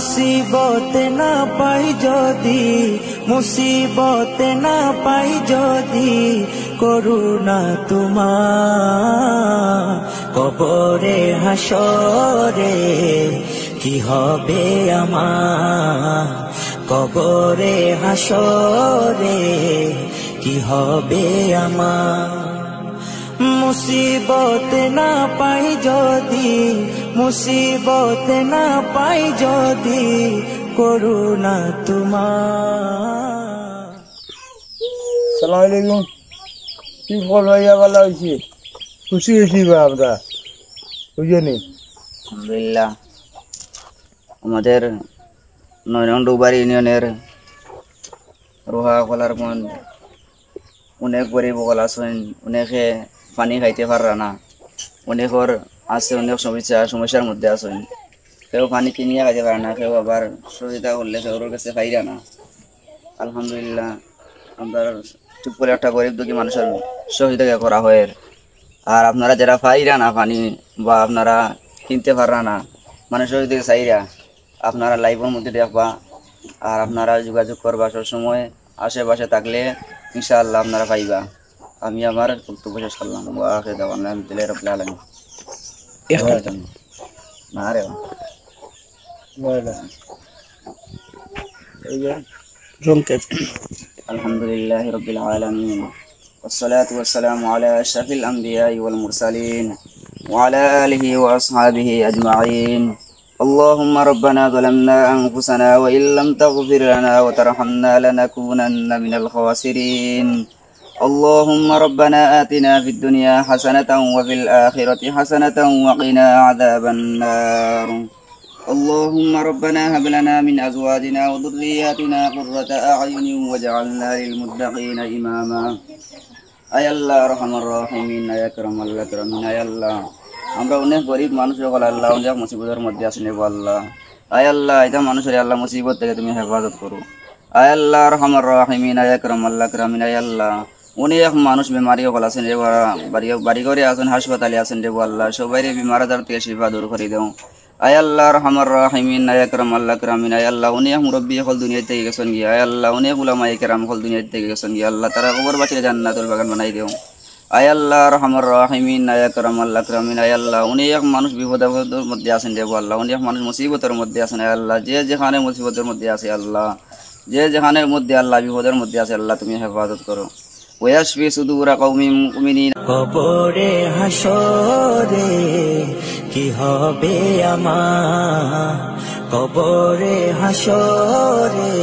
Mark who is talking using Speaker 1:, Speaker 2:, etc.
Speaker 1: মুসিবতে না পাই যদি, মুসিবতে না পাই যদি করুণা তোমার, কবরে হাসরে কি হবে আমার, কবরে হাসরে কি হবে আমার। মুসিবতে না পাই যদি, মুসিবতে না পাই যদি করুণা তোমার।
Speaker 2: সালাম আলাইকুম। কি ফল ভাইয়া ভালো হয়েছে? খুশি হয়েছি বা আমরা বুঝলি?
Speaker 3: আলহামদুলিল্লাহ। আমাদের 9 নং ডুবারি ইউনিয়নের রোহা কলার মন অনেক গরিব সকল আছেন, অনেকে পানি খাইতে পারা না, অনেকের আছে অনেক সমস্যার মধ্যে আছেন। কেউ পানি কিনিয়ে খাইতে পারে না, কেউ আবার সহযোগিতা করলে কেউর কাছে পাইরা না। আলহামদুলিল্লাহ আমরা চুপ করে একটা গরিব দুঃখী মানুষের সহযোগিতা করা হয়। আর আপনারা যারা পাইরা না পানি বা আপনারা কিনতে পারা না, মানুষের দিকে চাইরা আপনারা লাইভের মধ্যে দেখবা আর আপনারা যোগাযোগ করবা সবসময়। আশেপাশে থাকলে ইনশাআল্লাহ আপনারা পাইবা। আমি আমার বক্তব্য শেষ করলাম। না রে আলহামদুলিল্লাহ রাব্বিল আলামিন والصلاة والسلام على أشرف الأنبياء والمرسلين وعلى آله وأصحابه أجمعين. اللهم ربنا ظلمنا أنفسنا وإن لم تغفر لنا وترحمنا لنكونن من الخاسرين. اللهم ربنا آتنا في الدنيا حسنة وفي الآخرة حسنة وقنا عذاب النار. اللهم ربنا هب لنا من أزواجنا وذرياتنا قرة أعين واجعلنا للمتقين إماما. আয় আল্লাহ রহমার রহিমিন, আয় আকরাম আল আকরামিন। আয় আল্লাহ আমরা অনেক গরিব মানুষ সকল আল্লাহ অনেক মুসিবতের মধ্যে আছি নেব আল্লাহ। আয় আল্লাহ এটা মানুষের আল্লাহ মুসিবত থেকে তুমি হেফাজত করো। আয় আল্লাহ রহমার রহিমিন, আয় আকরাম আল আকরামিন। আয় আল্লাহ অনেক মানুষ বেমারি সকল আছেন রে, বাড়ি ঘরে আছেন, হাসপাতালে আছেন রে আল্লাহ, সবাই বেমার আজার থেকে শিফা দূর করে দাও। আয় আল্লাহ রহমার রহিমিন, আয় আকরাম আল আকরামিন। আয় আল্লাহ অনেক মুরব্বী সকল দুনিয়া থেকে গেছেন গিয়া, আয় আল্লাহ অনেক উলামা ইকরাম সকল দুনিয়া থেকে গেছেন গিয়া, আল্লাহ তারা কবর বাঁচিয়ে জান্নাতুল বাগান বানাই দেও। আয় আল্লাহ রহমার রহিমিন, আয় আকরাম আল আকরামিন। আয় আল্লাহ অনেক মানুষ বিপদের মধ্যে আছেন রে আল্লাহ, অনেক মানুষ মুসিবতের মধ্যে আছেন। আয় আল্লাহ যে যেখানে মুসিবতের মধ্যে আছে আল্লাহ, যে যেখানের মধ্যে আল্লাহ বিপদের মধ্যে আছে আল্লাহ তুমি হেফাজত করো। ওয়াশফি সুদুরা কওমিন মুমিনিন।
Speaker 1: কবরে হাসরে কি হবে আমার, কবরে হাসরে